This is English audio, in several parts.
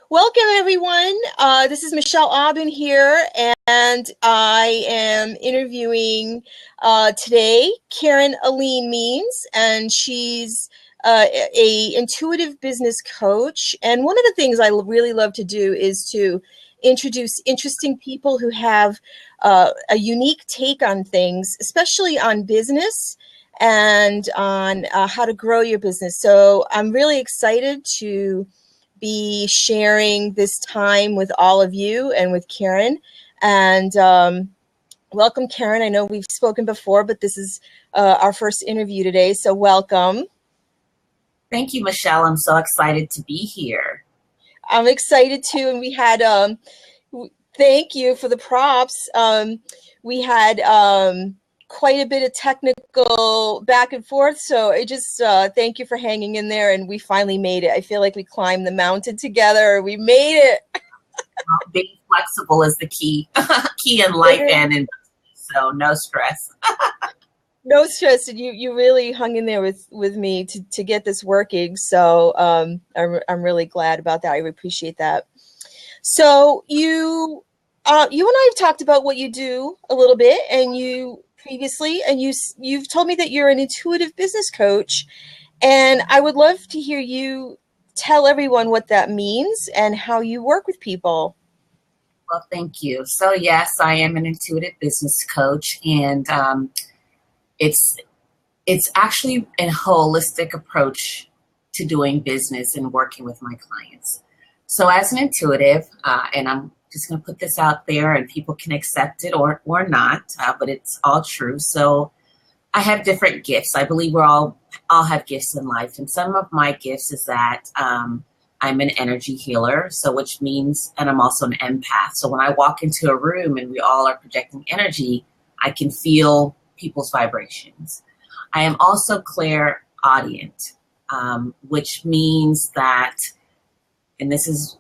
Welcome, everyone. This is Michelle Aubin here, and I am interviewing today Karen Alleyne-Means, and she's a intuitive business coach. And one of the things I really love to do is to introduce interesting people who have a unique take on things, especially on business and on how to grow your business. So I'm really excited to be sharing this time with all of you and with Karen. And welcome, Karen. I know we've spoken before, but this is our first interview today, so welcome. Thank you, Michelle. I'm so excited to be here. I'm excited too, and we had, thank you for the props. We had quite a bit of technical back and forth, so I just thank you for hanging in there, and we finally made it. I feel like we climbed the mountain together. We made it. Being flexible is the key in life and in business, so no stress. No stress, and you really hung in there with me to get this working, so I'm really glad about that. I appreciate that. So you and I have talked about what you do a little bit, and you've told me that you're an intuitive business coach, and I would love to hear you tell everyone what that means and how you work with people. Well, thank you. So yes, I am an intuitive business coach, and it's actually a holistic approach to doing business and working with my clients. So as an intuitive, and I'm just going to put this out there and people can accept it or not, but it's all true. So I have different gifts. I believe we all have gifts in life. And some of my gifts is that I'm an energy healer, so which means, and I'm also an empath. So when I walk into a room and we all are projecting energy, I can feel people's vibrations. I am also clairaudient, which means that, and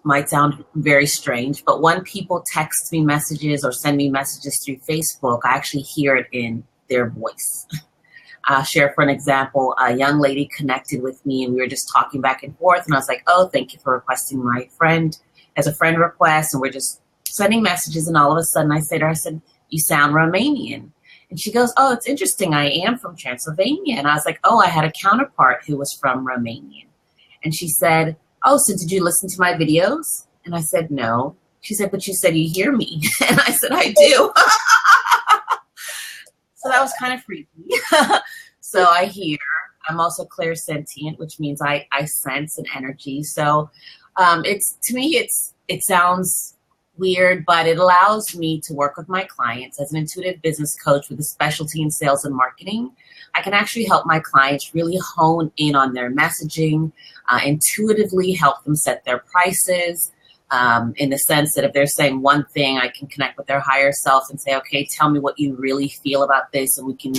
might sound very strange, but when people text me messages or send me messages through Facebook, I actually hear it in their voice. I'll share, for an example, a young lady connected with me and we were just talking back and forth, and I was like, oh, thank you for requesting my friend as a friend request, and we're just sending messages, and all of a sudden I said, you sound Romanian. And she goes, oh, it's interesting, I am from Transylvania. And I was like, oh, I had a counterpart who was from Romania. And she said, oh, so did you listen to my videos? And I said, no. She said, but you said you hear me. And I said, I do. So that was kind of freaky. So I hear. I'm also clairsentient, which means I sense an energy. So to me, it sounds weird, but it allows me to work with my clients as an intuitive business coach with a specialty in sales and marketing. I can actually help my clients really hone in on their messaging, intuitively help them set their prices, in the sense that if they're saying one thing, I can connect with their higher selves and say, okay, tell me what you really feel about this, and we can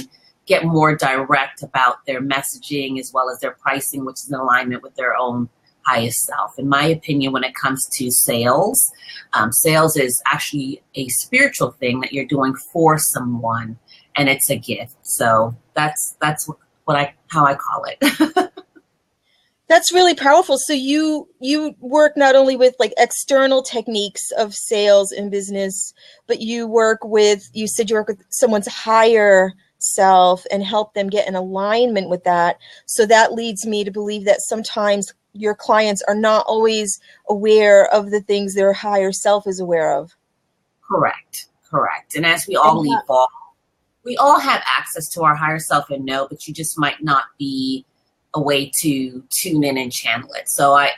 get more direct about their messaging as well as their pricing, which is in alignment with their own highest self. In my opinion, when it comes to sales, sales is actually a spiritual thing that you're doing for someone, and it's a gift. So that's how I call it. That's really powerful. So you work not only with like external techniques of sales and business, but you work with someone's higher self and help them get in alignment with that. So that leads me to believe that sometimes your clients are not always aware of the things their higher self is aware of. Correct. And as we all evolve, we all have access to our higher self and know, but you just might not be a way to tune in and channel it.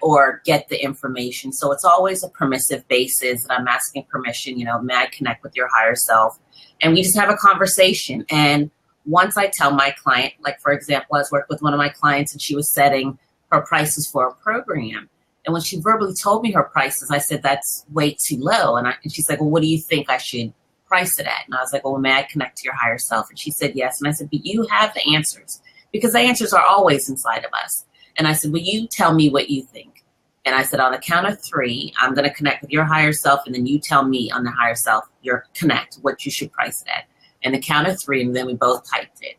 Or get the information. So it's always a permissive basis that I'm asking permission, may I connect with your higher self? And we just have a conversation. And once I tell my client, like for example, I was working with one of my clients and she was setting her prices for a program. And when she verbally told me her prices, I said, that's way too low. And she's like, well, what do you think I should price it at? And I was like, well, may I connect to your higher self? And she said, yes. And I said, but you have the answers, because the answers are always inside of us. And I said, will you tell me what you think? And I said, on the count of 3, I'm going to connect with your higher self. And then you tell me on the higher self, what you should price it at. And the count of 3, and then we both typed it.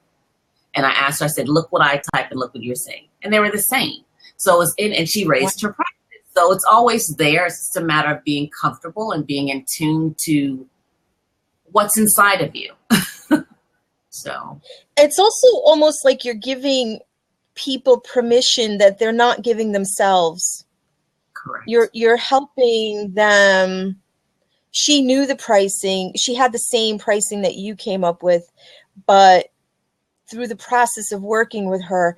And I asked her, I said, look what I typed and look what you're saying. And they were the same. So it was and she raised her prices. So it's always there. It's just a matter of being comfortable and being in tune to what's inside of you. So it's also almost like you're giving people permission that they're not giving themselves. correct. You're helping them. She knew the pricing. She had the same pricing that you came up with, but through the process of working with her,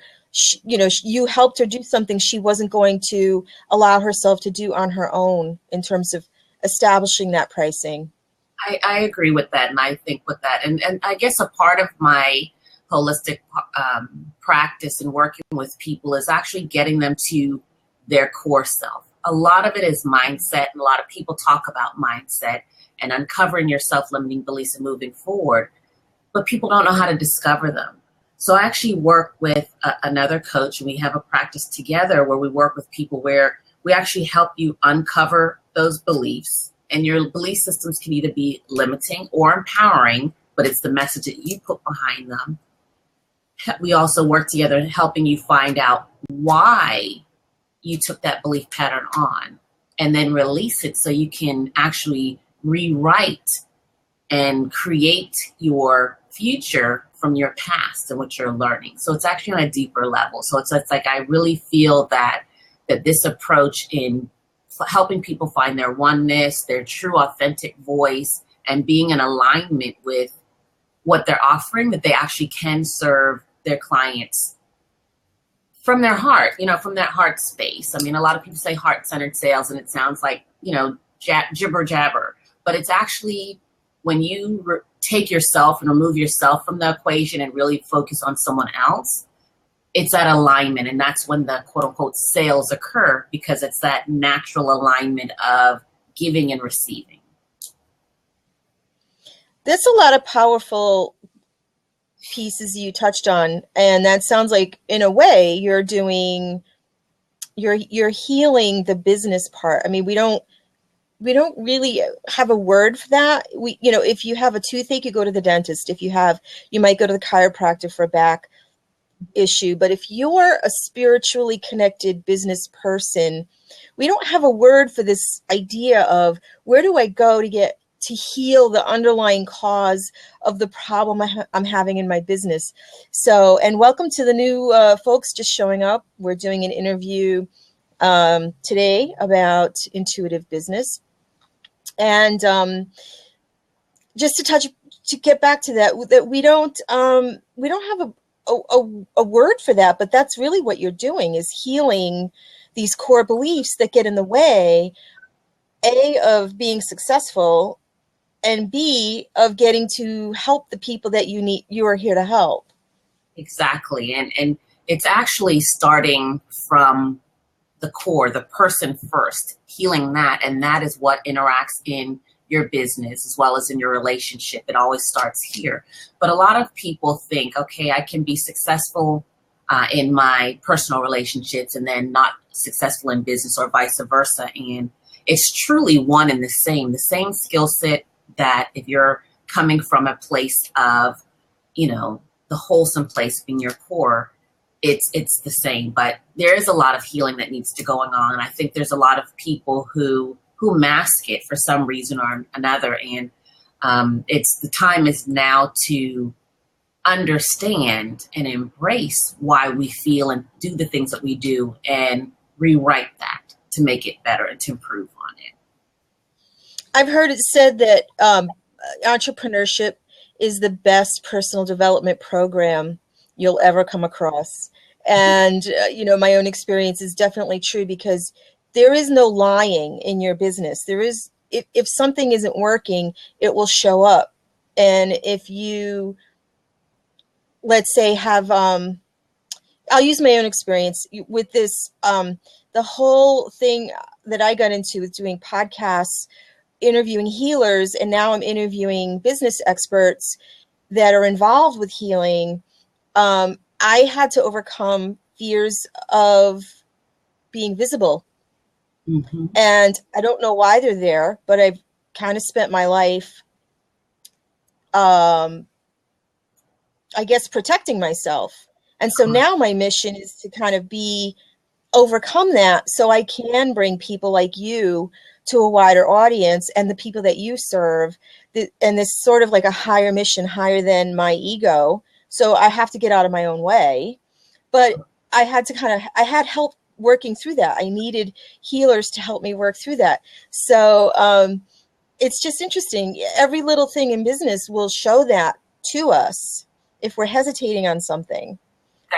you helped her do something she wasn't going to allow herself to do on her own in terms of establishing that pricing. I agree with that, and I think with that, and I guess a part of my holistic practice and working with people is actually getting them to their core self. A lot of it is mindset, and a lot of people talk about mindset and uncovering your self-limiting beliefs and moving forward, but people don't know how to discover them. So I actually work with another coach, and we have a practice together where we work with people where we actually help you uncover those beliefs. And your belief systems can either be limiting or empowering, but it's the message that you put behind them. We also work together in helping you find out why you took that belief pattern on, and then release it so you can actually rewrite and create your future from your past and what you're learning. So it's actually on a deeper level. So it's like I really feel that this approach in helping people find their oneness, their true authentic voice, and being in alignment with what they're offering, that they actually can serve their clients from their heart, from that heart space. I mean, a lot of people say heart-centered sales, and it sounds like, jibber jabber, but it's actually when you take yourself and remove yourself from the equation and really focus on someone else, it's that alignment. And that's when the quote unquote sales occur, because it's that natural alignment of giving and receiving. There's a lot of powerful pieces you touched on. And that sounds like, in a way, you're healing the business part. I mean, we don't really have a word for that. If you have a toothache, you go to the dentist. You might go to the chiropractor for a back issue. But if you're a spiritually connected business person, we don't have a word for this idea of where do I go to heal the underlying cause of the problem I'm having in my business. So, and welcome to the new folks just showing up. We're doing an interview today about intuitive business. And just to get back to that we don't have a word for that, but that's really what you're doing, is healing these core beliefs that get in the way, A, of being successful, and B, of getting to help the people that you are here to help. Exactly. And it's actually starting from the core, the person first, healing that. And that is what interacts in your business as well as in your relationship. It always starts here. But a lot of people think, okay, I can be successful in my personal relationships and then not successful in business, or vice versa. And it's truly one and the same skill set, that if you're coming from a place of, the wholesome place being your core, it's the same. But there is a lot of healing that needs to go on. I think there's a lot of people who mask it for some reason or another. And it's the time is now to understand and embrace why we feel and do the things that we do, and rewrite that to make it better and to improve on it. I've heard it said that entrepreneurship is the best personal development program you'll ever come across. And, my own experience is definitely true, because there is no lying in your business. There is, if something isn't working, it will show up. And if you, let's say, have, I'll use my own experience with this, the whole thing that I got into with doing podcasts, interviewing healers, and now I'm interviewing business experts that are involved with healing. I had to overcome fears of being visible. Mm-hmm. And I don't know why they're there, but I've kind of spent my life, I guess, protecting myself. And so now my mission is to kind of be overcome that so I can bring people like you to a wider audience and the people that you serve, and this sort of like a higher mission, higher than my ego. So I have to get out of my own way. But I had to I had help working through that. I needed healers to help me work through that. So it's just interesting. Every little thing in business will show that to us if we're hesitating on something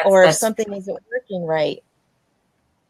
or if something isn't working right.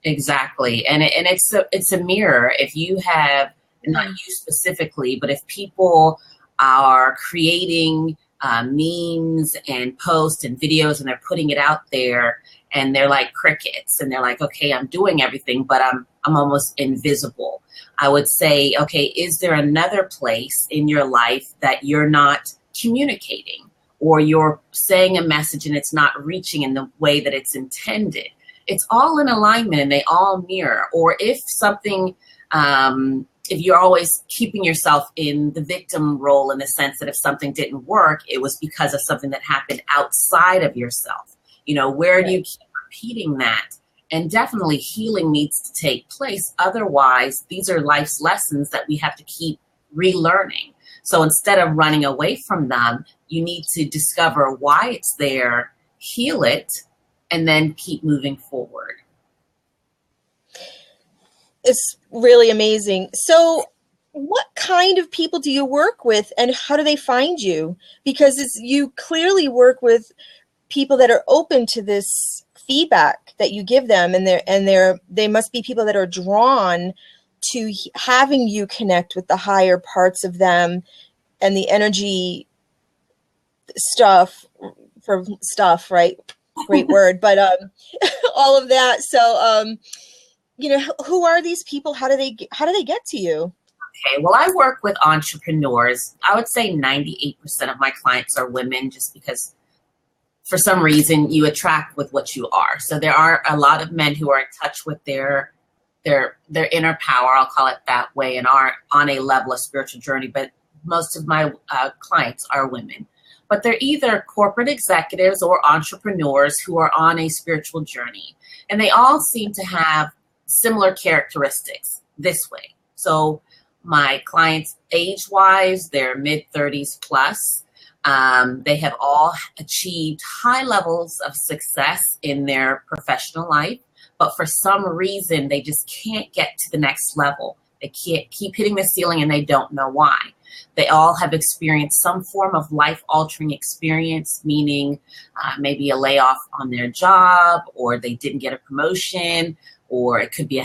Exactly. And it's a mirror. If you have, not you specifically, but if people are creating memes and posts and videos and they're putting it out there and they're like crickets and they're like, okay, I'm doing everything, but I'm almost invisible. I would say, okay, is there another place in your life that you're not communicating, or you're saying a message and it's not reaching in the way that it's intended? It's all in alignment and they all mirror. Or if something, if you're always keeping yourself in the victim role, in the sense that if something didn't work, it was because of something that happened outside of yourself. You know, where do you keep repeating that? And definitely healing needs to take place. Otherwise, these are life's lessons that we have to keep relearning. So instead of running away from them, you need to discover why it's there, heal it, and then keep moving forward. It's really amazing. So what kind of people do you work with and how do they find you? Because you clearly work with people that are open to this feedback that you give them, and they must be people that are drawn to having you connect with the higher parts of them and the energy stuff, right? Great word, but all of that. So, you know, who are these people? How do they get to you? Okay, well, I work with entrepreneurs. I would say 98% of my clients are women, just because for some reason you attract with what you are. So there are a lot of men who are in touch with their inner power, I'll call it that way, and are on a level of spiritual journey. But most of my clients are women. But they're either corporate executives or entrepreneurs who are on a spiritual journey. And they all seem to have similar characteristics this way. So my clients, age-wise, they're mid-30s plus. They have all achieved high levels of success in their professional life, but for some reason, they just can't get to the next level. They can't keep hitting the ceiling and they don't know why. They all have experienced some form of life-altering experience, meaning maybe a layoff on their job, or they didn't get a promotion, or it could be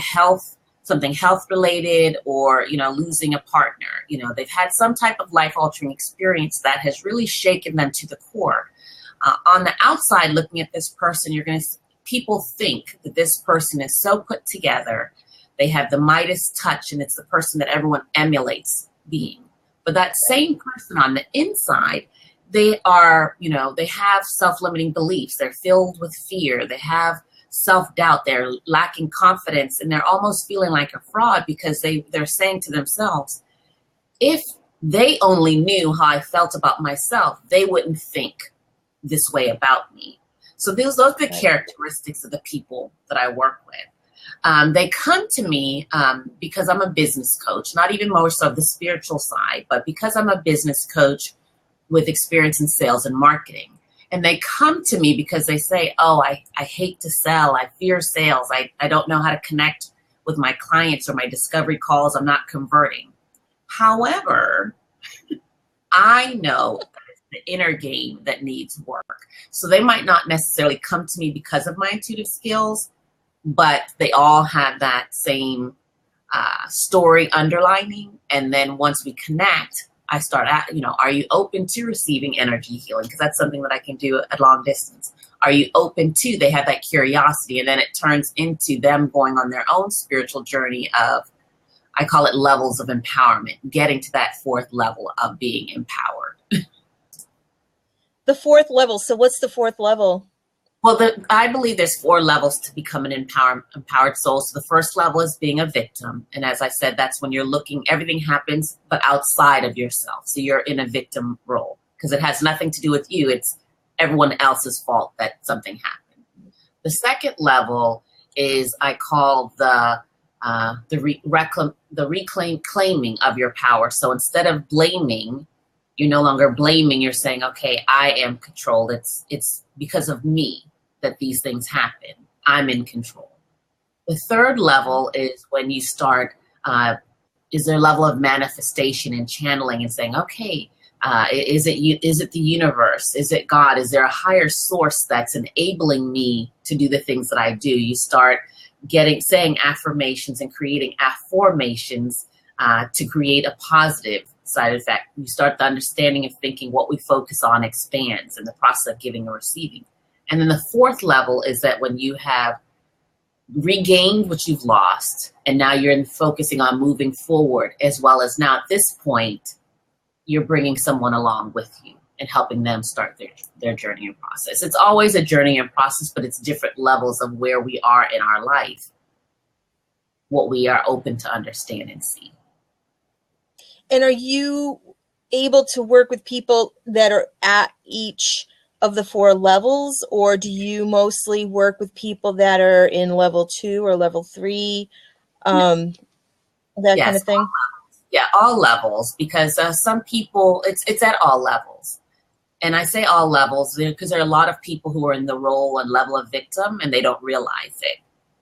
something health-related, or, you know, losing a partner. You know, they've had some type of life-altering experience that has really shaken them to the core. On the outside, looking at this person, people think that this person is so put together. They have the Midas touch, and it's the person that everyone emulates being. But that same person on the inside, they are, you know, they have self-limiting beliefs. They're filled with fear. They have self-doubt. They're lacking confidence, and they're almost feeling like a fraud because they're saying to themselves, if they only knew how I felt about myself, they wouldn't think this way about me. So those are the characteristics of the people that I work with. They come to me because I'm a business coach, not even more so the spiritual side, but because I'm a business coach with experience in sales and marketing. And they come to me because they say, oh, I hate to sell. I fear sales. I don't know how to connect with my clients, or my discovery calls, I'm not converting. However, I know that it's the inner game that needs work. So they might not necessarily come to me because of my intuitive skills, but they all have that same story underlining. And then once we connect, I start at, you know, are you open to receiving energy healing? Because that's something that I can do at long distance. Are you open to, they have that curiosity, and then it turns into them going on their own spiritual journey of, I call it levels of empowerment, getting to that fourth level of being empowered. The fourth level. So what's the fourth level? Well, I believe there's 4 levels to become an empowered soul. So the first level is being a victim. And as I said, that's when you're looking, everything happens, but outside of yourself. So you're in a victim role because it has nothing to do with you. It's everyone else's fault that something happened. The second level is I call the claiming of your power. So instead of blaming, you're no longer blaming. You're saying, okay, I am controlled. It's because of me that these things happen. I'm in control. The third level is when you start, is there a level of manifestation and channeling and saying, okay, is it the universe? Is it God? Is there a higher source that's enabling me to do the things that I do? You start saying affirmations and creating affirmations to create a positive side effect. You start the understanding of thinking what we focus on expands in the process of giving and receiving. And then the fourth level is that when you have regained what you've lost, and now you're focusing on moving forward, as well as now at this point, you're bringing someone along with you and helping them start their journey and process. It's always a journey and process, but it's different levels of where we are in our life, what we are open to understand and see. And are you able to work with people that are at each of the 4 levels, or do you mostly work with people that are in level 2 or level 3, that Yes, kind of thing? Yeah, all levels, because some people, it's at all levels. And I say all levels because there are a lot of people who are in the role and level of victim and they don't realize it.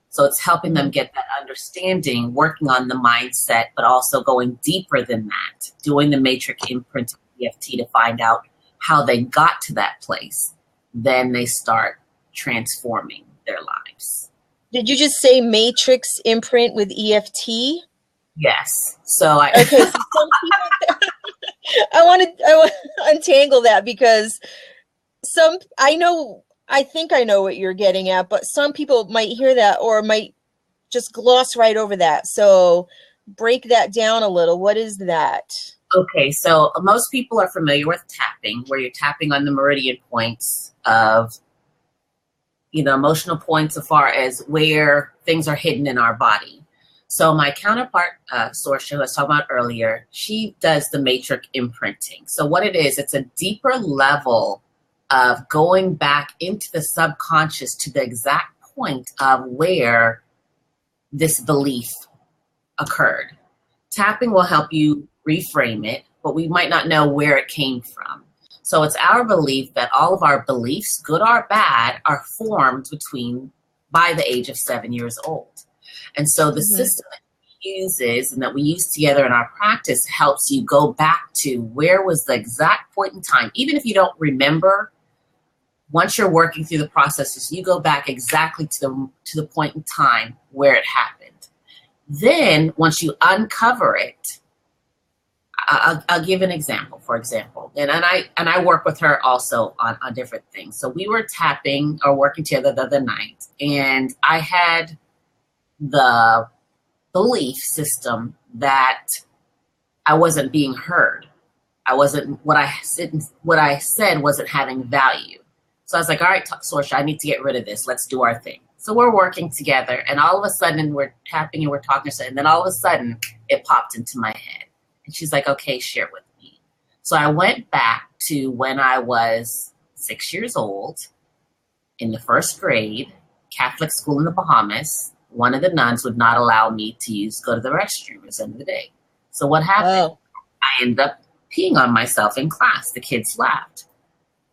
So it's helping them get that understanding, working on the mindset, but also going deeper than that, doing the matrix imprint of EFT to find out how they got to that place. Then they start transforming their lives. Did you just say matrix imprint with EFT? Yes. So okay. So some people, I want to untangle that, because I think I know what you're getting at, but some people might hear that or might just gloss right over that. So break that down a little. What is that? Okay, so most people are familiar with tapping, where you're tapping on the meridian points of, emotional points as far as where things are hidden in our body. So my counterpart, Sorsha, who I was talking about earlier, she does the matrix imprinting. So what it is, it's a deeper level of going back into the subconscious to the exact point of where this belief occurred. Tapping will help you reframe it, but we might not know where it came from. So it's our belief that all of our beliefs, good or bad, are formed by the age of 7 years old. And so the system that we uses and that we use together in our practice helps you go back to where was the exact point in time. Even if you don't remember, once you're working through the processes, you go back exactly to the point in time where it happened. Then once you uncover it, I'll give an example, for example, and I work with her also on different things. So we were tapping or working together the other night, and I had the belief system that I wasn't being heard. What I said wasn't having value. So I was like, all right, Sorsha, I need to get rid of this. Let's do our thing. So we're working together, and all of a sudden we're tapping and we're talking, and then all of a sudden it popped into my head. And she's like, okay, share with me. So I went back to when I was 6 years old, in the first grade, Catholic school in the Bahamas. One of the nuns would not allow me to go to the restroom at the end of the day. So what happened? I ended up peeing on myself in class. The kids laughed.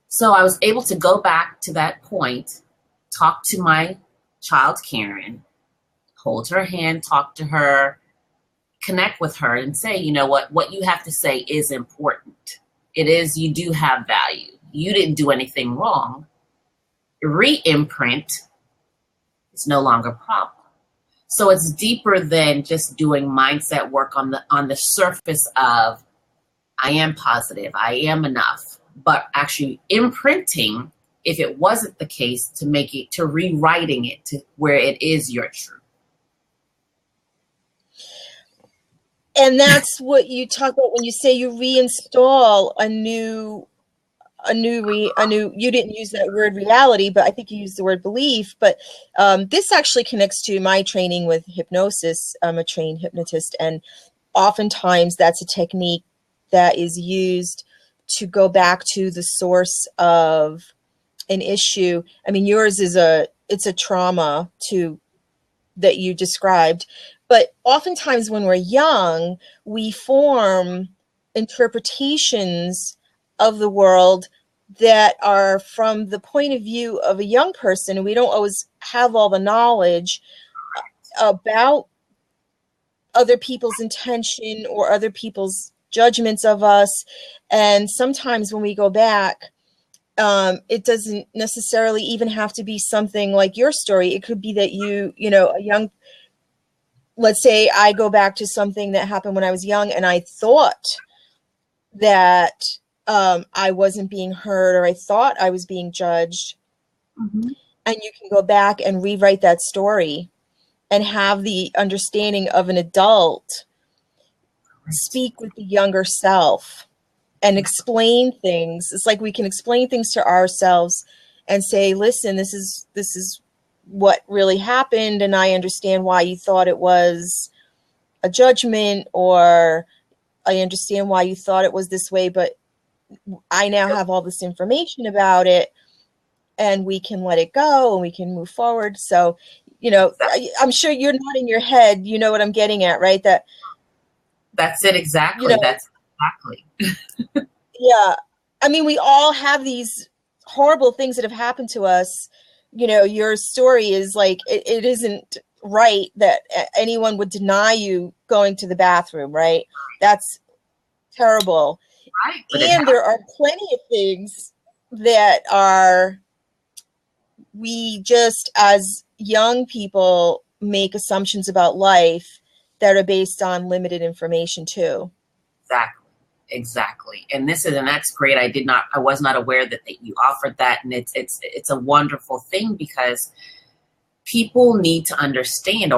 So I was able to go back to that point, talk to my child, Karen, hold her hand, talk to her, connect with her and say, you know what you have to say is important. It is, you do have value. You didn't do anything wrong. Re-imprint is no longer a problem. So it's deeper than just doing mindset work on the surface of, I am positive, I am enough, but actually imprinting, if it wasn't the case, to rewriting it to where it is your truth. And that's what you talk about when you say you reinstall a new, you didn't use that word reality, but I think you used the word belief. But this actually connects to my training with hypnosis. I'm a trained hypnotist, and oftentimes that's a technique that is used to go back to the source of an issue. I mean, yours is it's a trauma to that you described. But oftentimes when we're young, we form interpretations of the world that are from the point of view of a young person, and we don't always have all the knowledge about other people's intention or other people's judgments of us. And sometimes when we go back, it doesn't necessarily even have to be something like your story. It could be that let's say I go back to something that happened when I was young and I thought that I wasn't being heard, or I thought I was being judged. Mm-hmm. And you can go back and rewrite that story and have the understanding of an adult speak with the younger self and explain things. It's like we can explain things to ourselves and say, listen, this is what really happened, and I understand why you thought it was a judgment, or I understand why you thought it was this way, but I now have all this information about it, and we can let it go and we can move forward. So, I'm sure you're not in your head, you know what I'm getting at, right? That's it, exactly. That's exactly. Yeah. I mean, we all have these horrible things that have happened to us. Your story is like, it isn't right that anyone would deny you going to the bathroom, right? That's terrible. Right. And there are plenty of things that we just as young people make assumptions about life that are based on limited information too. Exactly. And that's great. I was not aware that you offered that. And it's a wonderful thing, because people need to understand,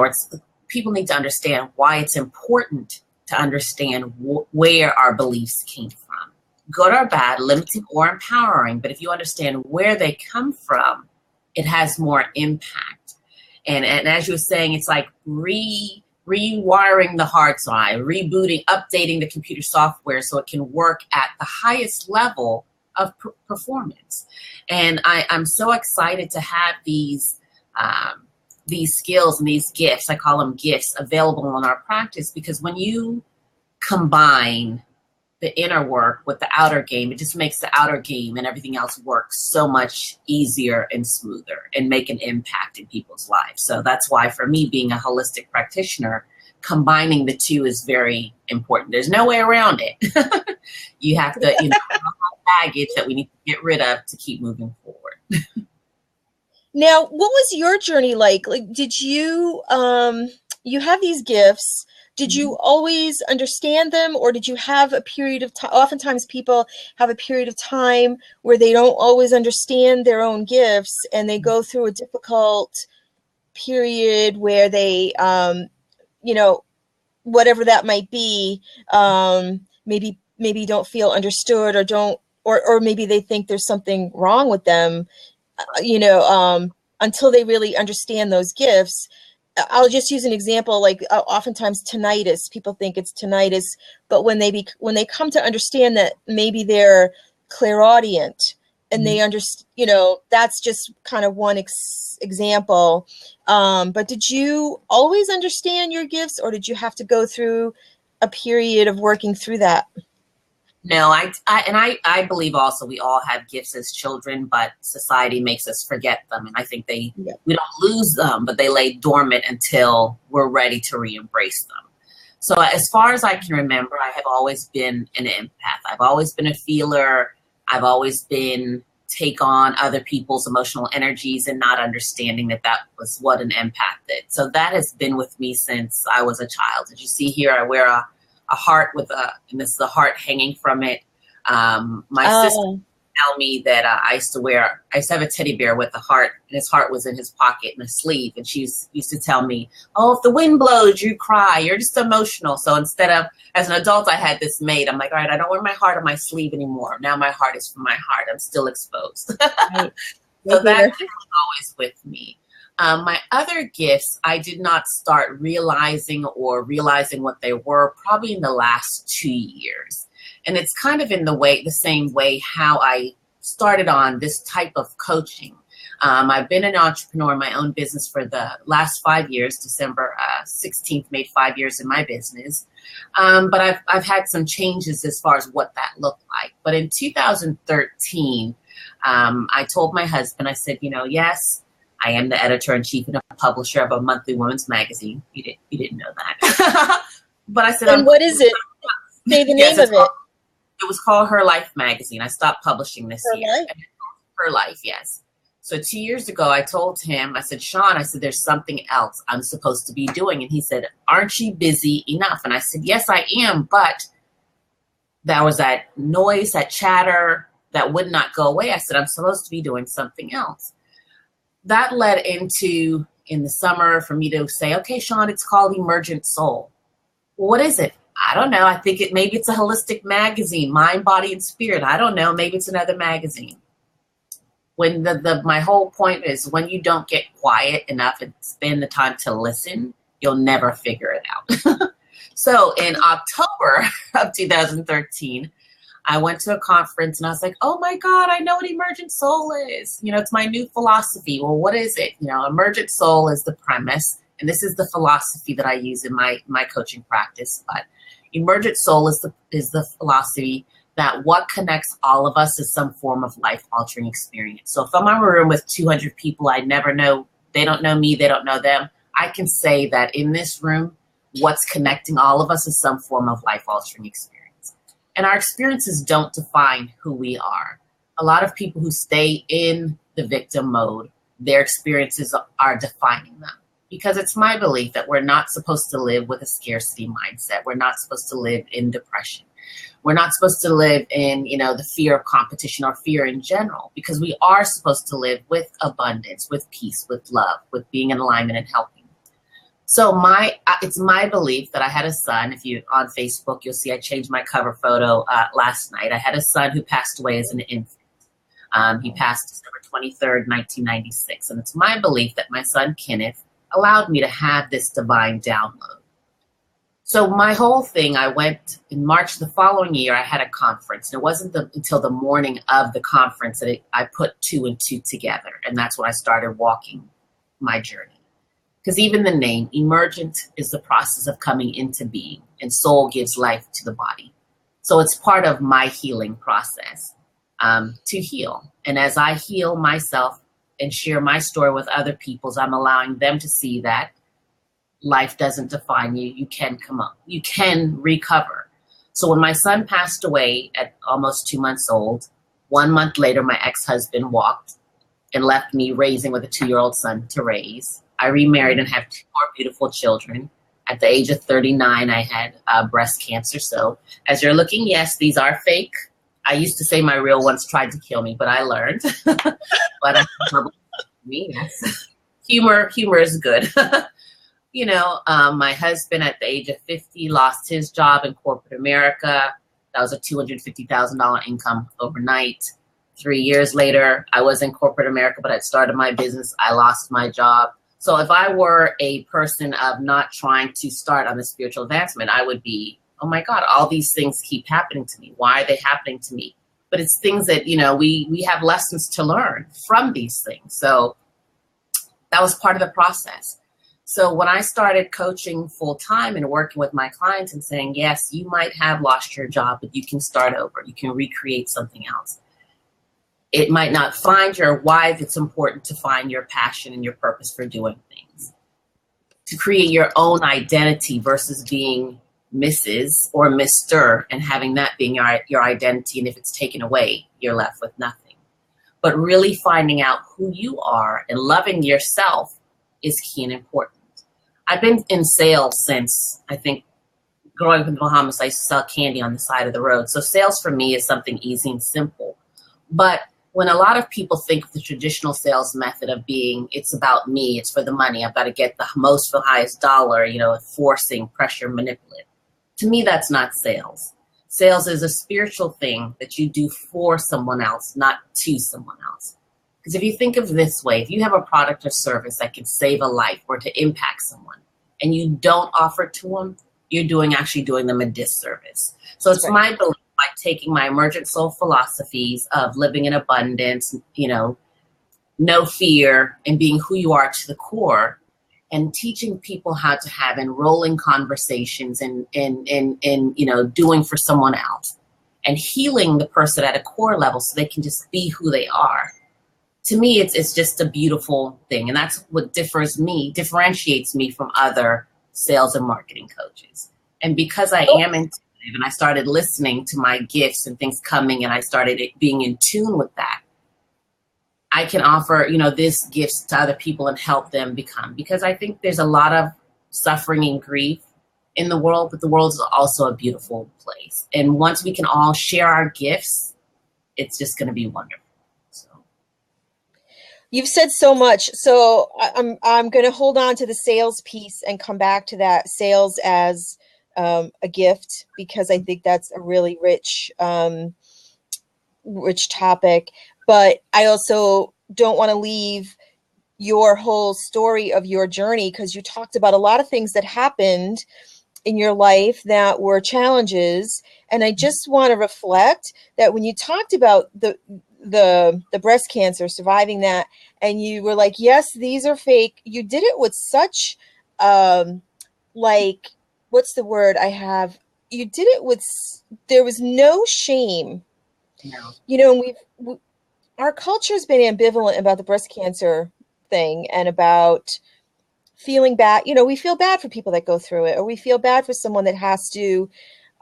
people need to understand why it's important to understand where our beliefs came from. Good or bad, limiting or empowering. But if you understand where they come from, it has more impact. And as you were saying, it's like rewiring the hard drive, rebooting, updating the computer software so it can work at the highest level of performance. And I'm so excited to have these skills and these gifts, I call them gifts, available in our practice, because when you combine the inner work with the outer game, it just makes the outer game and everything else work so much easier and smoother and make an impact in people's lives. So that's why, for me, being a holistic practitioner, combining the two is very important. There's no way around it. You have to, have baggage that we need to get rid of to keep moving forward. Now, what was your journey like? Like, did you, you have these gifts? Did you always understand them, or did you have a period of time? Oftentimes people have a period of time where they don't always understand their own gifts, and they go through a difficult period where they, whatever that might be, maybe don't feel understood, or maybe they think there's something wrong with them, until they really understand those gifts. I'll just use an example, like oftentimes tinnitus, people think it's tinnitus, but when they come to understand that maybe they're clairaudient and they understand, that's just kind of one example. But did you always understand your gifts, or did you have to go through a period of working through that? No, I believe also we all have gifts as children, but society makes us forget them. And I think we don't lose them, but they lay dormant until we're ready to re-embrace them. So as far as I can remember, I have always been an empath. I've always been a feeler. I've always been take on other people's emotional energies and not understanding that was what an empath did. So that has been with me since I was a child. As you see here, I wear a heart and this is a heart hanging from it. My sister tell me that I used to have a teddy bear with a heart, and his heart was in his pocket in a sleeve. And she used to tell me, oh, if the wind blows, you cry, you're just emotional. So instead of, as an adult, I had this made. I'm like, all right, I don't wear my heart on my sleeve anymore. Now my heart is from my heart. I'm still exposed. Right. So that's always with me. My other gifts, I did not start realizing what they were probably in the last 2 years. And it's kind of in the same way how I started on this type of coaching. I've been an entrepreneur in my own business for the last 5 years. December 16th made 5 years in my business. But I've had some changes as far as what that looked like. But in 2013, I told my husband, I said, yes, I am the editor-in-chief and a publisher of a monthly women's magazine. You didn't know that. But I said, and what is it? Say the name of it. It was called Her Life magazine. I stopped publishing this year. Life? Her Life, yes. So 2 years ago, I told him, I said, Sean, I said, there's something else I'm supposed to be doing. And he said, aren't you busy enough? And I said, yes, I am. But there was that noise, that chatter that would not go away. I said, I'm supposed to be doing something else. That led into, in the summer, for me to say, okay, Sean, it's called Emergent Soul. Well, what is it? I don't know. I think maybe it's a holistic magazine, mind, body, and spirit. I don't know. Maybe it's another magazine. When my whole point is when you don't get quiet enough and spend the time to listen, you'll never figure it out. So in October of 2013, I went to a conference and I was like, oh my God, I know what Emergent Soul is. It's my new philosophy. Well, what is it? Emergent Soul is the premise. And this is the philosophy that I use in my coaching practice. But Emergent Soul is the philosophy that what connects all of us is some form of life-altering experience. So if I'm in a room with 200 people I never know, they don't know me, they don't know them, I can say that in this room, what's connecting all of us is some form of life-altering experience. And our experiences don't define who we are. A lot of people who stay in the victim mode, their experiences are defining them. Because it's my belief that we're not supposed to live with a scarcity mindset. We're not supposed to live in depression. We're not supposed to live in, the fear of competition or fear in general, because we are supposed to live with abundance, with peace, with love, with being in alignment and helping. So it's my belief that I had a son. If you on Facebook, you'll see I changed my cover photo last night. I had a son who passed away as an infant. He passed December 23rd, 1996. And it's my belief that my son, Kenneth, allowed me to have this divine download. So my whole thing, I went in March the following year, I had a conference. And it wasn't until the morning of the conference that I put 2 and 2 together. And that's when I started walking my journey. Because even the name, emergent, is the process of coming into being. And soul gives life to the body. So it's part of my healing process to heal. And as I heal myself and share my story with other people, I'm allowing them to see that life doesn't define you. You can come up. You can recover. So when my son passed away at almost 2 months old, 1 month later, my ex-husband walked and left me raising with a 2-year-old son to raise. I remarried and have 2 more beautiful children. At the age of 39, I had breast cancer. So as you're looking, yes, these are fake. I used to say my real ones tried to kill me, but I learned. But yes. Humor is good. My husband at the age of 50 lost his job in corporate America. That was a $250,000 income overnight. 3 years later, I was in corporate America, but I'd started my business. I lost my job. So if I were a person of not trying to start on the spiritual advancement, I would be, oh my God, all these things keep happening to me. Why are they happening to me? But it's things that, we have lessons to learn from these things. So that was part of the process. So when I started coaching full time and working with my clients and saying, yes, you might have lost your job, but you can start over. You can recreate something else. It might not find your why. It's important to find your passion and your purpose for doing things. To create your own identity versus being Mrs. or Mr. and having that being your identity. And if it's taken away, you're left with nothing. But really finding out who you are and loving yourself is key and important. I've been in sales since, I think, growing up in the Bahamas, I used to sell candy on the side of the road. So sales for me is something easy and simple. But when a lot of people think of the traditional sales method of being, it's about me, it's for the money, I've got to get the most for the highest dollar, forcing, pressure, manipulate. To me, that's not sales. Sales is a spiritual thing that you do for someone else, not to someone else. Because if you think of it this way, if you have a product or service that can save a life or to impact someone and you don't offer it to them, you're actually doing them a disservice. So it's my belief, by taking my emergent soul philosophies of living in abundance, no fear, and being who you are to the core, and teaching people how to have enrolling conversations and doing for someone else, and healing the person at a core level so they can just be who they are. To me, it's just a beautiful thing. And that's what differentiates me from other sales and marketing coaches. And because I am intuitive and I started listening to my gifts and things coming, and I started being in tune with that, I can offer, this gifts to other people and help them become, because I think there's a lot of suffering and grief in the world, but the world is also a beautiful place. And once we can all share our gifts, it's just going to be wonderful. So you've said so much. So I'm going to hold on to the sales piece and come back to that, sales as a gift, because I think that's a really rich topic. But I also don't want to leave your whole story of your journey, because you talked about a lot of things that happened in your life that were challenges. And I just want to reflect that when you talked about the breast cancer, surviving that, and you were like, yes, these are fake. You did it with such, what's the word I have? You did it with, there was no shame. No. And our culture has been ambivalent about the breast cancer thing and about feeling bad. We feel bad for people that go through it, or we feel bad for someone that has to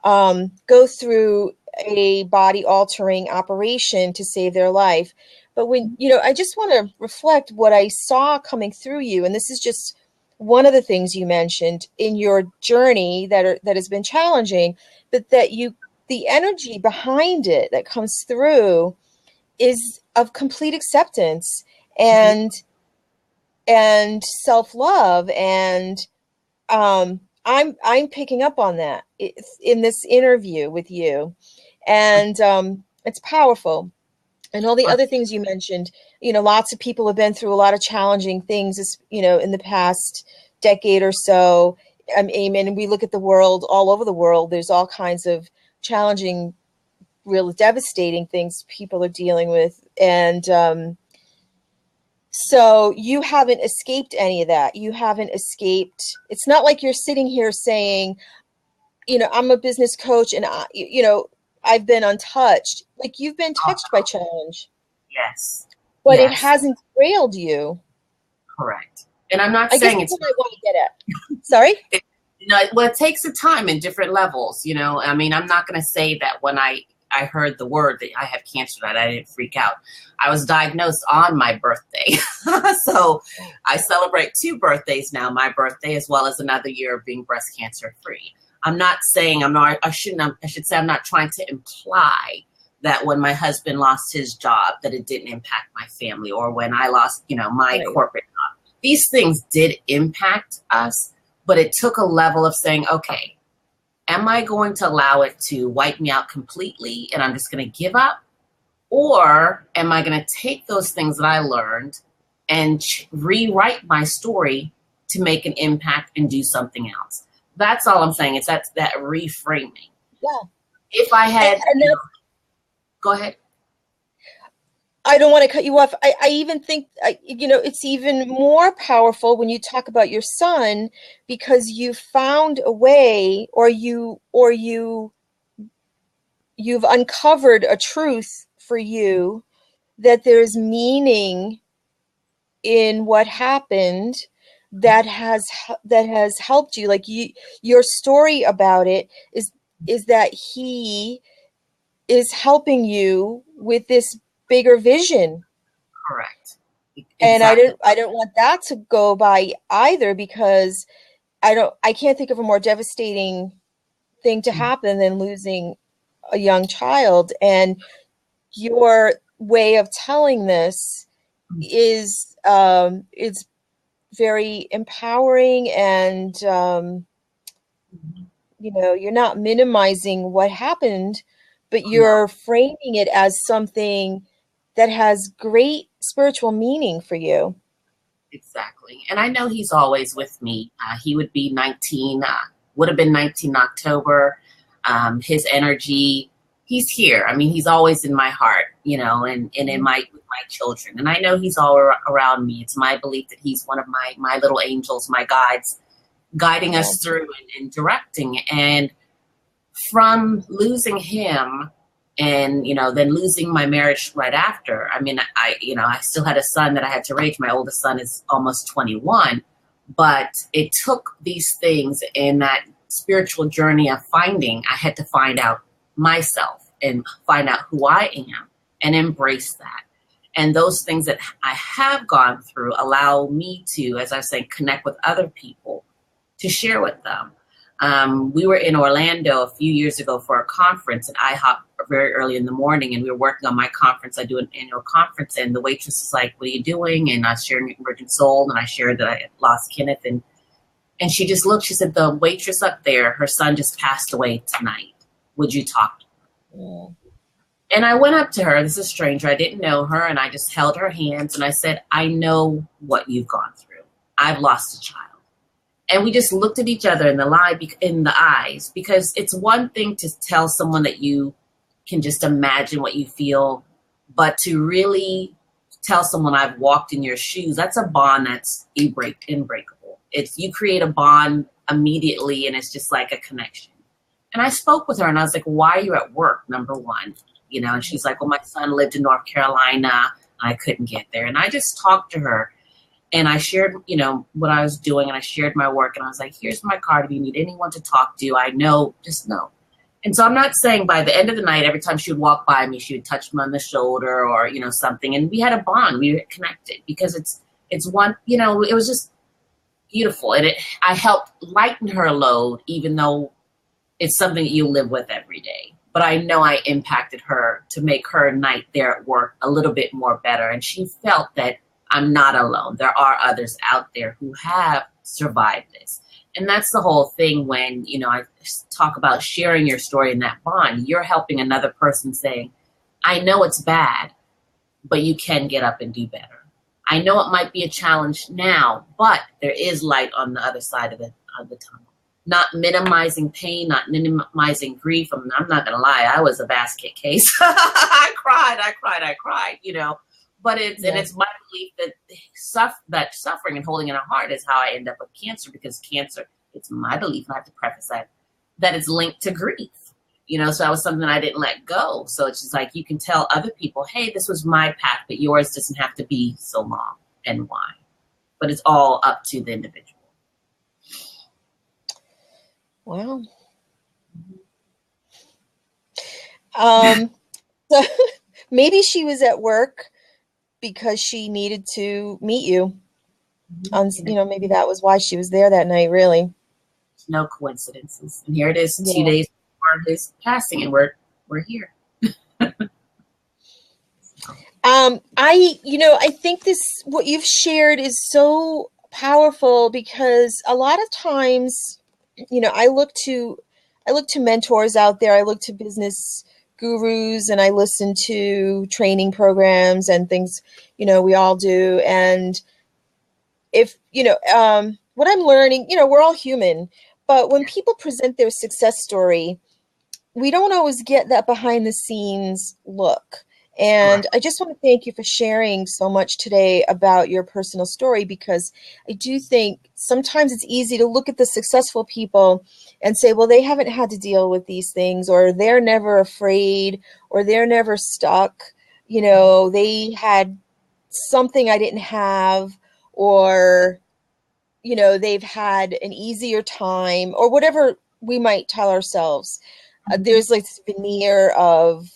go through a body altering operation to save their life. But when, I just want to reflect what I saw coming through you. And this is just one of the things you mentioned in your journey that has been challenging, but that the energy behind it that comes through is of complete acceptance and self-love. And I'm picking up on that in this interview with you. And it's powerful. And all the other things you mentioned, lots of people have been through a lot of challenging things, in the past decade or so. I mean, and we look at the world, all over the world, there's all kinds of challenging, real devastating things people are dealing with. And so you haven't escaped any of that. You haven't escaped. It's not like you're sitting here saying, I'm a business coach and I've been untouched. Like, you've been touched by challenge. Yes. But It hasn't derailed you. Correct. And I'm not I saying guess that's what I want to get at. Sorry? It takes a time in different levels, I mean, I'm not going to say that when I heard the word that I have cancer, that I didn't freak out. I was diagnosed on my birthday. So I celebrate 2 birthdays now, my birthday as well as another year of being breast cancer free. I'm not saying I should say I'm not trying to imply that when my husband lost his job, that it didn't impact my family, or when I lost, my corporate job. These things did impact us, but it took a level of saying, okay, am I going to allow it to wipe me out completely and I'm just going to give up? Or am I going to take those things that I learned and rewrite my story to make an impact and do something else? That's all I'm saying. It's that reframing. Yeah. If I had, go ahead. I don't want to cut you off. I even think, it's even more powerful when you talk about your son, because you found a way, or you've uncovered a truth for you, that there's meaning in what happened that has helped you. Like, your story about it is that he is helping you with this bigger vision. Correct. Exactly. And I don't want that to go by either, because I can't think of a more devastating thing to happen than losing a young child. And your way of telling this is it's very empowering, and you're not minimizing what happened, but you're framing it as something that has great spiritual meaning for you. Exactly. And I know he's always with me. He would be 19, would have been 19 in October. His energy, he's here. I mean, he's always in my heart, you know, and in my with my children. And I know he's all around me. It's my belief that he's one of my little angels, my guides, guiding us through and directing. And from losing him and, you know, then losing my marriage right after, I mean, I still had a son that I had to raise. My oldest son is almost 21, but it took these things in that spiritual journey of I had to find out myself and find out who I am and embrace that. And those things that I have gone through allow me to, as I was saying, connect with other people to share with them. We were in Orlando a few years ago for a conference at IHOP very early in the morning, and we were working on my conference. I do an annual conference, and the waitress was like, "What are you doing?" And I was sharing Emergent Soul, and I shared that I had lost Kenneth, and she just looked. She said, "The waitress up there, her son just passed away tonight. Would you talk to her?" Mm. And I went up to her. This is a stranger. I didn't know her, and I just held her hands, and I said, "I know what you've gone through. I've lost a child." And we just looked at each other in the eyes, because it's one thing to tell someone that you can just imagine what you feel, but to really tell someone I've walked in your shoes, that's a bond that's unbreakable. You create a bond immediately, and it's just like a connection. And I spoke with her, and I was like, "Why are you at work, number one?" You know, and she's like, "Well, my son lived in North Carolina. I couldn't get there." And I just talked to her. And I shared, you know, what I was doing, and I shared my work, and I was like, "Here's my card. If you need anyone to talk to, I know, just know." And so I'm not saying by the end of the night, every time she would walk by me, she would touch me on the shoulder or, you know, something. And we had a bond. We were connected because it's one, you know, it was just beautiful. And I helped lighten her load, even though it's something that you live with every day. But I know I impacted her to make her night there at work a little bit more better. And she felt that I'm not alone. There are others out there who have survived this. And that's the whole thing when, you know, I talk about sharing your story in that bond. You're helping another person saying, "I know it's bad, but you can get up and do better. I know it might be a challenge now, but there is light on the other side of the tunnel." Not minimizing pain, not minimizing grief. I mean, I'm not going to lie. I was a basket case. I cried, you know. But and it's my belief that suffering and holding in a heart is how I end up with cancer, because cancer, it's my belief, and I have to preface that it's linked to grief. You know, so that was something I didn't let go. So it's just like, you can tell other people, "Hey, this was my path, but yours doesn't have to be so long," and why. But it's all up to the individual. Wow. So maybe she was at work because she needed to meet you. You know, maybe that was why she was there that night, really. No coincidences. And here it is, 2 days before his passing, and we're here. I think what you've shared is so powerful, because a lot of times, you know, I look to mentors out there. I look to business gurus, and I listen to training programs and things, you know, we all do. And if, you know, what I'm learning, you know, we're all human, but when people present their success story, we don't always get that behind the scenes look. And I just want to thank you for sharing so much today about your personal story, because I do think sometimes it's easy to look at the successful people and say, well, they haven't had to deal with these things, or they're never afraid, or they're never stuck. You know, they had something I didn't have, or, you know, they've had an easier time, or whatever we might tell ourselves. There's like this veneer of,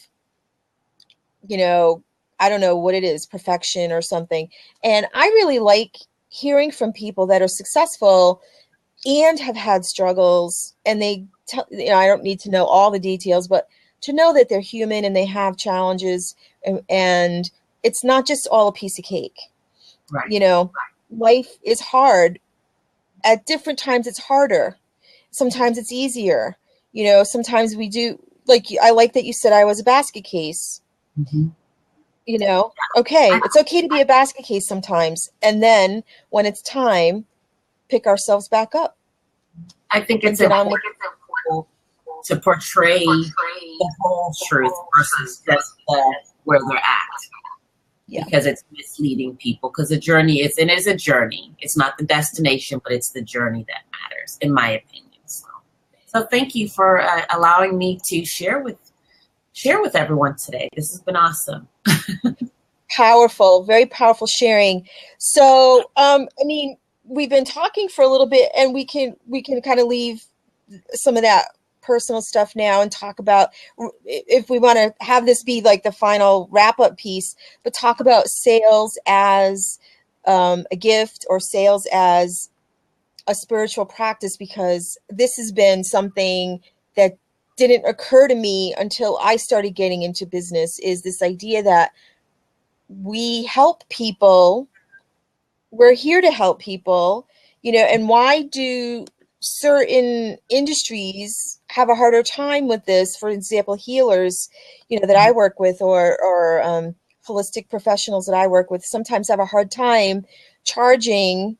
you know, I don't know what it is, perfection or something. And I really like hearing from people that are successful and have had struggles, and they tell, you know, I don't need to know all the details, but to know that they're human and they have challenges, and it's not just all a piece of cake. Right. You know, life is hard. At different times it's harder. Sometimes it's easier. You know, sometimes we do, like, I like that you said I was a basket case. Mm-hmm. You know, okay, it's okay to be a basket case sometimes. And then when it's time, pick ourselves back up. I think it's important to portray the whole truth versus just where they're at. Yeah. Because it's misleading people, because the journey is, and it is a journey. It's not the destination, but it's the journey that matters, in my opinion. So thank you for allowing me to share with everyone today. This has been awesome. Powerful, very powerful sharing. So, I mean, we've been talking for a little bit, and we can kind of leave some of that personal stuff now and talk about, if we want to have this be like the final wrap up piece, but talk about sales as a gift, or sales as a spiritual practice, because this has been something that didn't occur to me until I started getting into business, is this idea that we help people. We're here to help people, and why do certain industries have a harder time with this? For example, healers, that I work with, or holistic professionals that I work with, sometimes have a hard time charging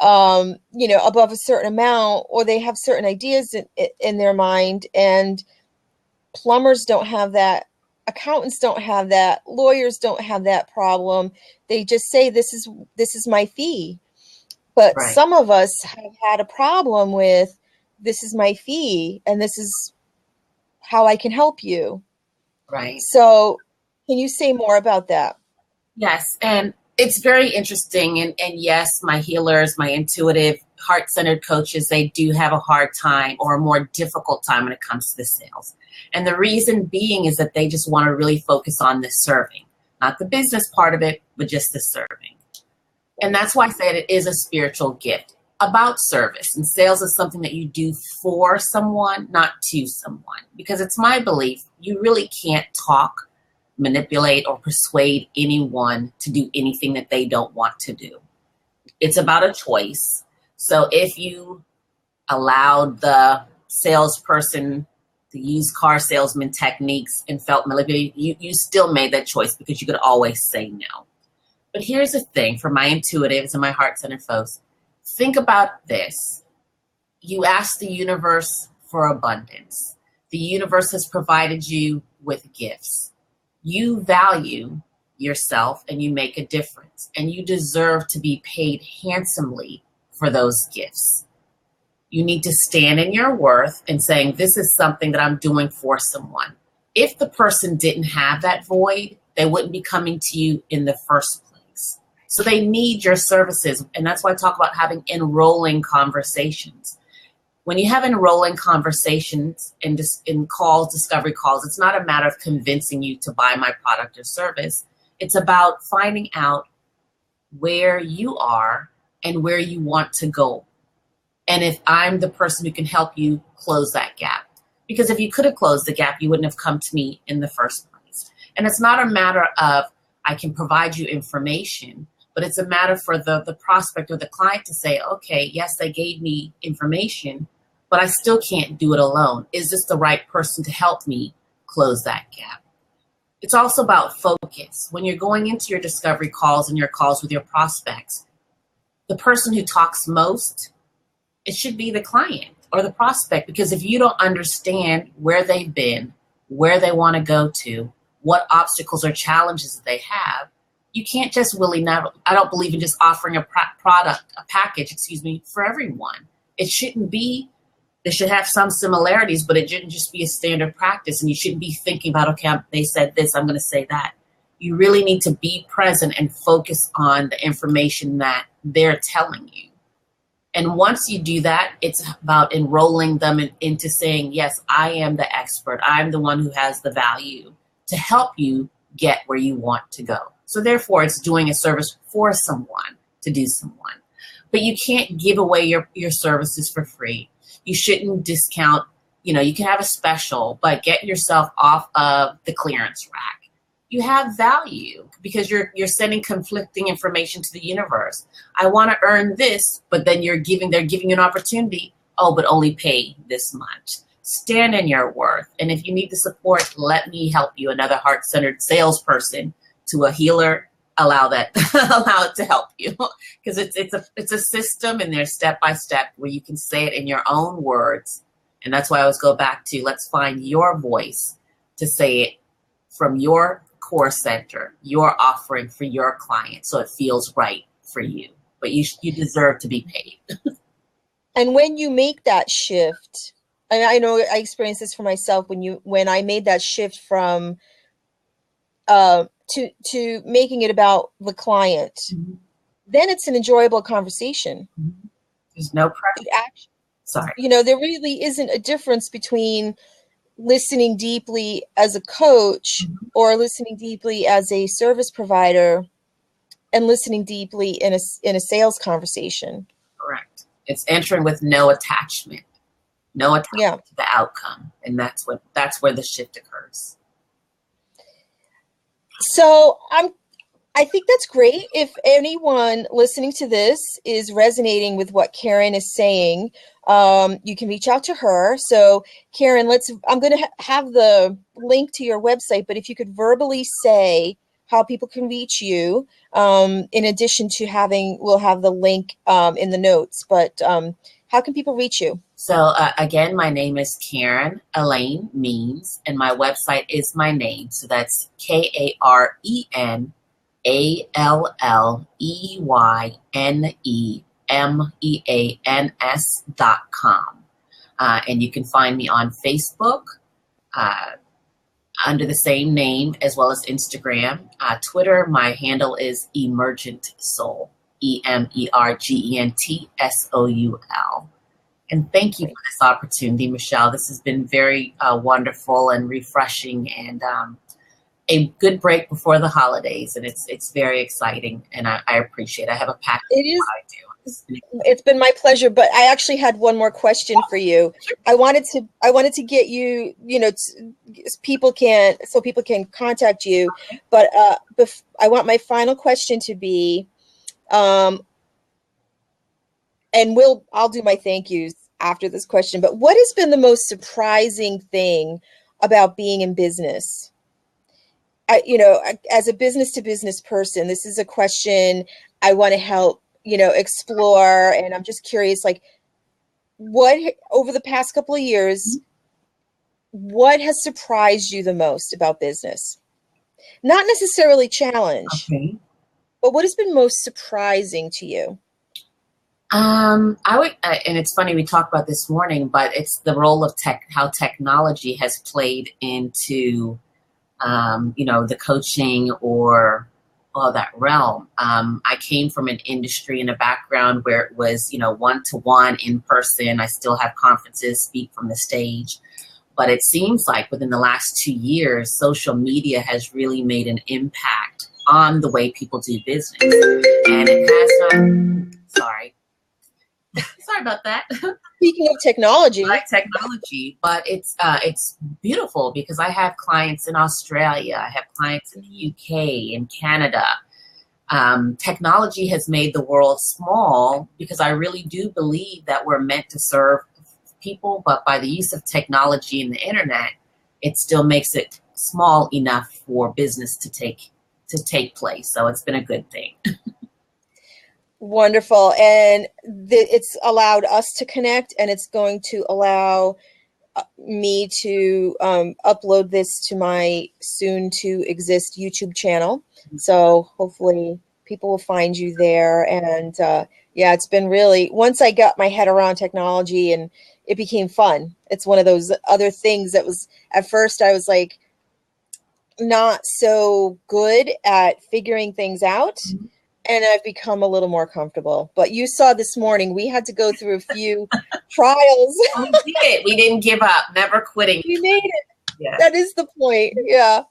above a certain amount, or they have certain ideas in their mind, and plumbers don't have that, accountants don't have that, lawyers don't have that problem. They just say, this is my fee. But Right. Some of us have had a problem with, this is my fee, and this is how I can help you. Right. So can you say more about that? Yes. And it's very interesting. And yes, my healers, my intuitive, heart-centered coaches, they do have a hard time, or a more difficult time, when it comes to the sales. And the reason being is that they just want to really focus on the serving, not the business part of it, but just the serving. And that's why I said it is a spiritual gift about service. And sales is something that you do for someone, not to someone. Because it's my belief, you really can't talk, manipulate, or persuade anyone to do anything that they don't want to do. It's about a choice. So if you allowed the salesperson to use car salesman techniques and felt manipulated, you still made that choice, because you could always say no. But here's the thing, for my intuitives and my heart-centered folks, think about this. You ask the universe for abundance. The universe has provided you with gifts. You value yourself, and you make a difference, and you deserve to be paid handsomely for those gifts. You need to stand in your worth and saying, this is something that I'm doing for someone. If the person didn't have that void, they wouldn't be coming to you in the first place. So they need your services. And that's why I talk about having enrolling conversations. When you have enrolling conversations in calls, discovery calls, it's not a matter of convincing you to buy my product or service. It's about finding out where you are and where you want to go. And if I'm the person who can help you close that gap. Because if you could have closed the gap, you wouldn't have come to me in the first place. And it's not a matter of, I can provide you information, but it's a matter for the prospect or the client to say, okay, yes, they gave me information, but I still can't do it alone. Is this the right person to help me close that gap? It's also about focus. When you're going into your discovery calls and your calls with your prospects, the person who talks most, it should be the client or the prospect, because if you don't understand where they've been, where they want to go to, what obstacles or challenges that they have, you can't just willy-nilly. I don't believe in just offering a package, for everyone. It shouldn't be. They should have some similarities, but it shouldn't just be a standard practice. And you shouldn't be thinking about, okay, they said this, I'm going to say that. You really need to be present and focus on the information that they're telling you. And once you do that, it's about enrolling them into saying, yes, I am the expert. I'm the one who has the value to help you get where you want to go. So therefore, it's doing a service for someone to do someone. But you can't give away your services for free. You shouldn't discount, you can have a special, but get yourself off of the clearance rack. You have value because you're sending conflicting information to the universe. I want to earn this, but then they're giving you an opportunity. Oh, but only pay this much. Stand in your worth. And if you need the support, let me help you. Another heart-centered salesperson to a healer, allow it to help you, because it's a system, and there's step by step where you can say it in your own words. And that's why I always go back to, let's find your voice. to say it from your core center, your offering for your client, so it feels right for you. But you deserve to be paid. And when you make that shift, and I know I experienced this for myself when I made that shift from to making it about the client, Mm-hmm. then it's an enjoyable conversation. Mm-hmm. There's no pressure. Actually, Sorry. there really isn't a difference between listening deeply as a coach Mm-hmm. or listening deeply as a service provider and listening deeply in a sales conversation. Correct. It's entering with no attachment Yeah. to the outcome, and that's where the shift occurs. So I think that's great. If anyone listening to this is resonating with what Karen is saying, you can reach out to her. So Karen, I'm going to have the link to your website, but if you could verbally say how people can reach you, in addition to we'll have the link in the notes, but how can people reach you? So again, my name is Karen Alleyne-Means, and my website is my name. So that's KarenAlleynemeans.com. And you can find me on Facebook under the same name, as well as Instagram. Twitter, my handle is Emergent Soul, EmergentSoul. And thank you for this opportunity, Michelle. This has been very wonderful and refreshing, and a good break before the holidays. And it's very exciting, and I appreciate it. I have a passion It is. for what I do. It's been my pleasure, but I actually had one more question for you. I wanted to get you, people can contact you, but I want my final question to be, and I'll do my thank yous after this question, but what has been the most surprising thing about being in business? As a business to business person, this is a question I want to help, explore. And I'm just curious, like, what over the past couple of years, what has surprised you the most about business? Not necessarily challenge, Okay. but what has been most surprising to you? I would, and it's funny we talked about this morning, but it's the role of how technology has played into, the coaching or all that realm. I came from an industry and a background where it was, one-to-one in person. I still have conferences, speak from the stage. But it seems like within the last 2 years, social media has really made an impact on the way people do business. And it has not, sorry about that. Speaking of technology, But it's beautiful because I have clients in Australia, I have clients in the UK, in Canada. Technology has made the world small because I really do believe that we're meant to serve people, but by the use of technology and the internet, it still makes it small enough for business to take place. So it's been a good thing. wonderful. And it's allowed us to connect, and it's going to allow me to upload this to my soon to exist YouTube channel. So hopefully people will find you there. And it's been really, once I got my head around technology, and it became fun. It's one of those other things that was, at first I was like, not so good at figuring things out. Mm-hmm. And I've become a little more comfortable. But you saw this morning, we had to go through a few trials. We did. We didn't give up. Never quitting. We made it. Yeah. That is the point. Yeah.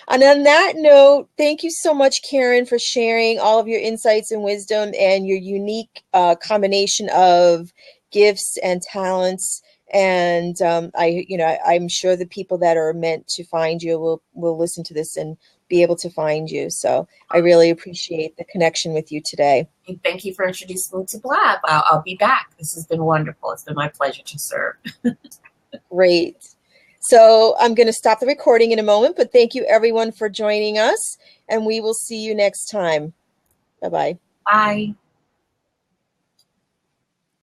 And on that note, thank you so much, Karen, for sharing all of your insights and wisdom and your unique combination of gifts and talents. And I'm sure the people that are meant to find you will listen to this and be able to find you. So I really appreciate the connection with you today. Thank you for introducing me to Blab. I'll be back. This has been wonderful. It's been my pleasure to serve. Great. So I'm going to stop the recording in a moment, but thank you everyone for joining us, and we will see you next time. Bye-bye. Bye.